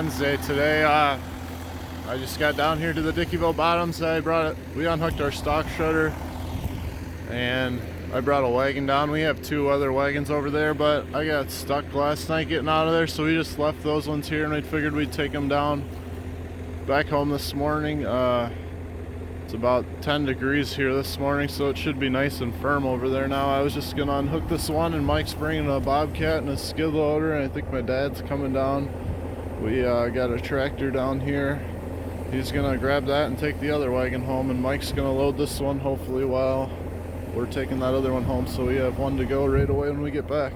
Wednesday today. I just got down here to the Dickeyville Bottoms. We unhooked our stock shredder, and I brought a wagon down. We have two other wagons over there, but I got stuck last night getting out of there, so we just left those ones here, and we figured we'd take them down back home this morning. It's about 10 degrees here this morning, so it should be nice and firm over there now. I was just gonna unhook this one, and Mike's bringing a Bobcat and a skid loader, and I think my dad's coming down. We got a tractor down here. He's gonna grab that and take the other wagon home, and Mike's gonna load this one hopefully while we're taking that other one home, so we have one to go right away when we get back.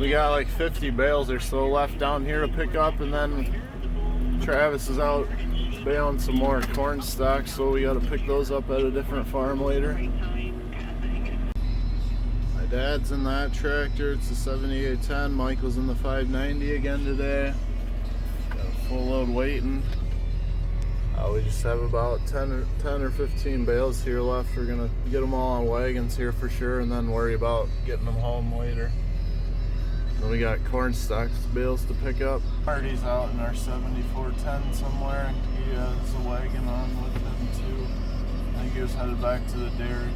We got like 50 bales or so left down here to pick up, and then Travis is out baling some more corn stalks, so we got to pick those up at a different farm later. My dad's in that tractor. It's a 7810. Michael's in the 590 again today. Got a full load waiting. We just have about 10 or 15 bales here left. We're gonna get them all on wagons here for sure, and then worry about getting them home later. Then we got corn stalks bales to pick up. Marty's out in our 7410 somewhere. He has a wagon on with him too. I think he was headed back to the dairy.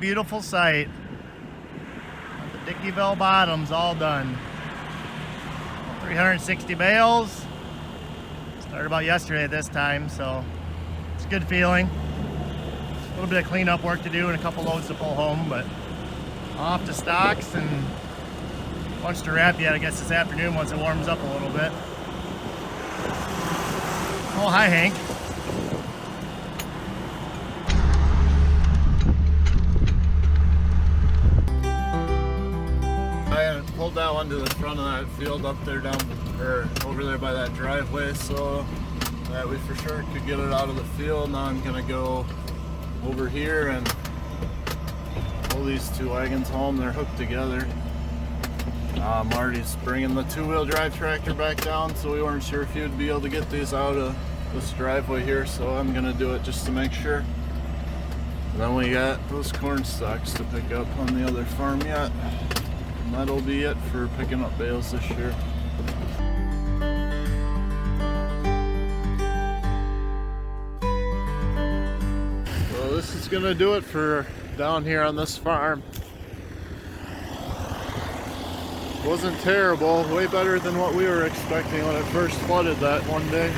beautiful sight. The Dickeyville bottoms all done. 360 bales. Started about yesterday at this time, so it's a good feeling. A little bit of cleanup work to do and a couple loads to pull home, but off to stocks and a bunch to wrap yet, I guess, this afternoon once it warms up a little bit. Oh, hi, Hank. I pulled that one to the front of that field up there over there by that driveway so that we for sure could get it out of the field. Now I'm gonna go over here and pull these two wagons home. They're hooked together. Marty's bringing the two-wheel drive tractor back down, so we weren't sure if you'd be able to get these out of this driveway here, so I'm gonna do it just to make sure. And then we got those corn stalks to pick up on the other farm yet. And that'll be it for picking up bales this year. So this is gonna do it for down here on this farm. Wasn't terrible, way better than what we were expecting when it first flooded that one day.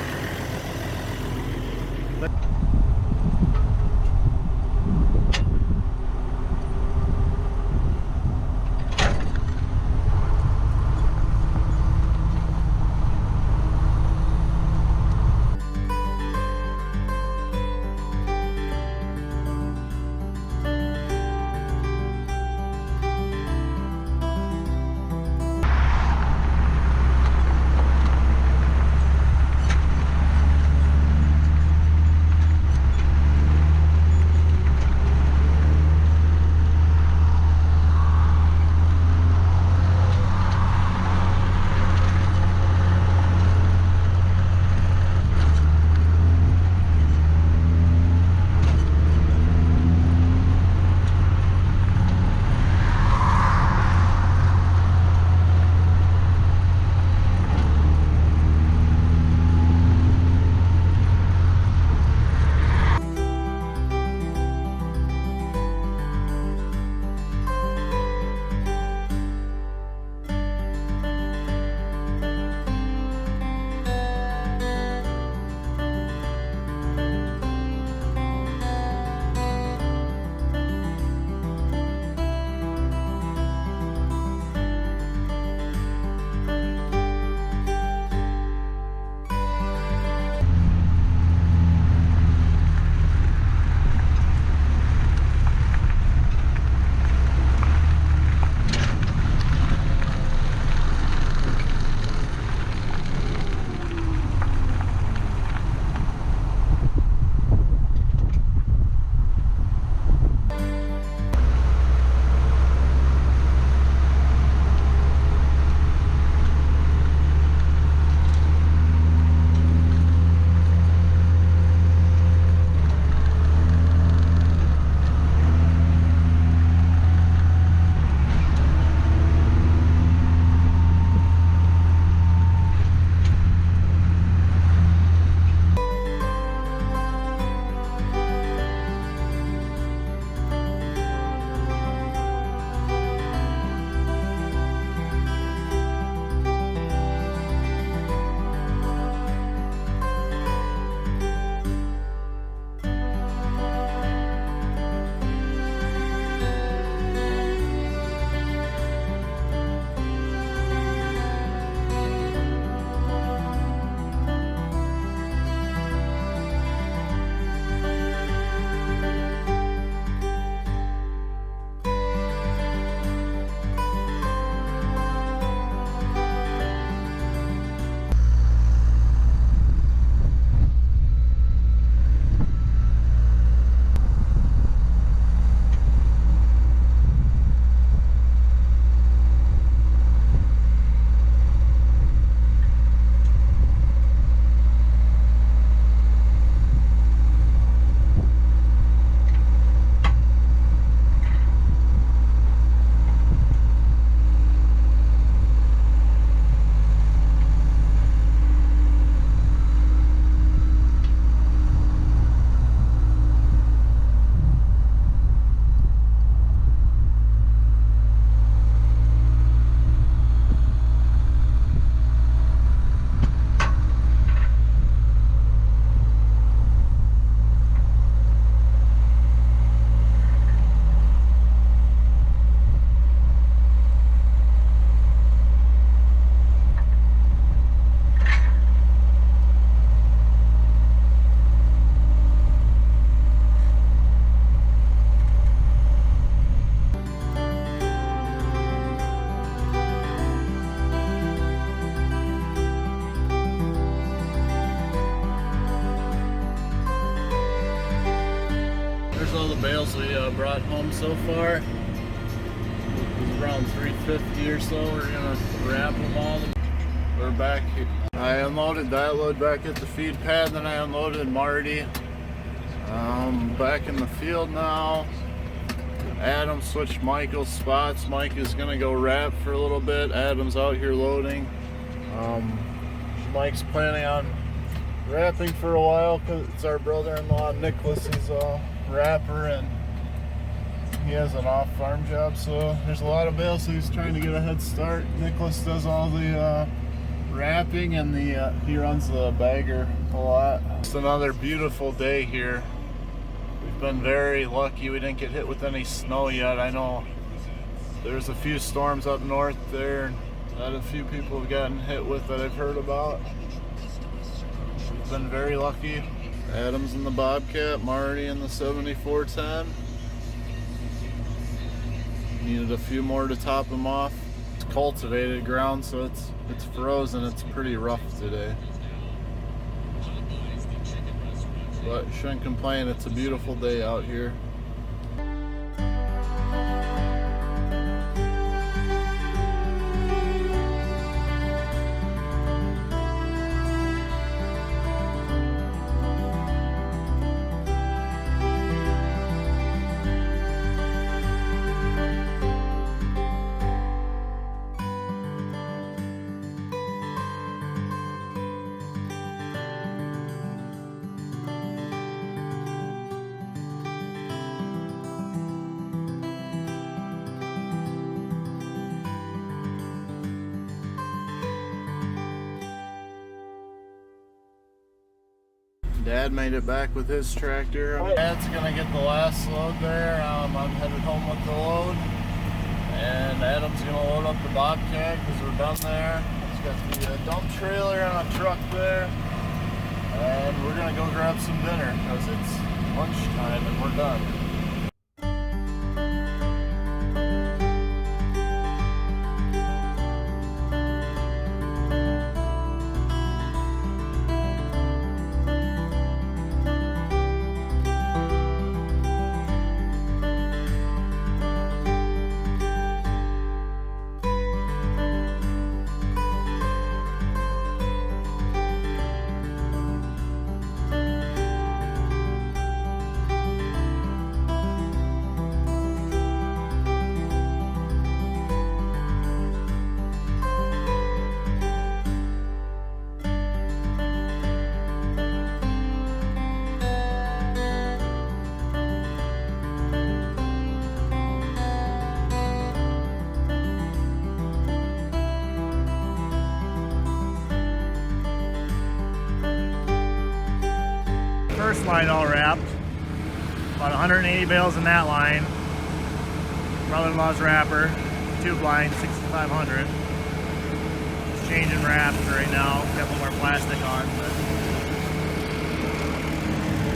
bales we brought home so far. It was around 350 or so. We're gonna wrap them all. We're back here. I unloaded that load back at the feed pad, then I unloaded Marty. Back in the field now. Adam switched Michael's spots. Mike is gonna go wrap for a little bit. Adam's out here loading. Mike's planning on wrapping for a while because it's our brother-in-law Nicholas is a wrapper and he has an off-farm job, so there's a lot of bales, so he's trying to get a head start. Nicholas does all the wrapping and he runs the bagger a lot. It's another beautiful day here. We've been very lucky we didn't get hit with any snow yet. I know there's a few storms up north there that a few people have gotten hit with that I've heard about. We've been very lucky. Adam's in the Bobcat, Marty in the 7410. Needed a few more to top them off. It's cultivated ground, so it's frozen. It's pretty rough today. But shouldn't complain, it's a beautiful day out here. Dad made it back with his tractor. Dad's gonna get the last load there. I'm headed home with the load. And Adam's gonna load up the Bobcat because we're done there. There's got to be a dump trailer and a truck there. And we're gonna go grab some dinner because it's lunchtime and we're done. First line all wrapped. About 180 bales in that line. Brother-in-law's wrapper, tube line, 6500. Just changing wraps right now. Got a little more plastic on, but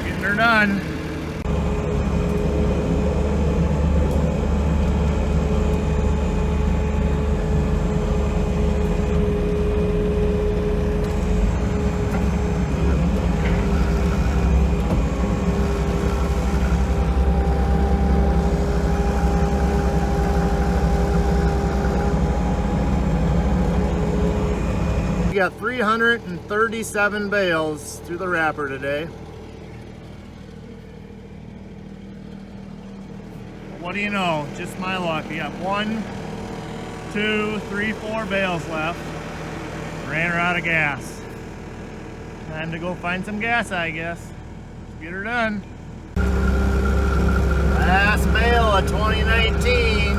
getting her done. We got 337 bales through the wrapper today. What do you know? Just my luck. We got 1, 2, 3, 4 bales left. Ran her out of gas. Time to go find some gas, I guess. Let's get her done. Last bale of 2019.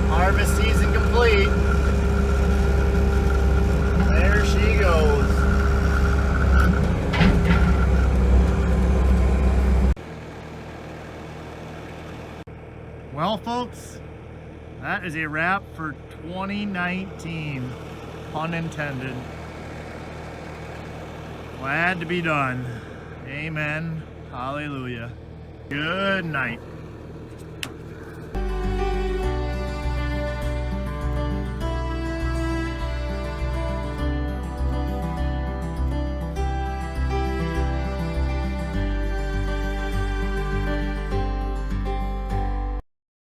Harvest season complete. There she goes. Well, folks, that is a wrap for 2019. Pun intended. Glad to be done. Amen. Hallelujah. Good night.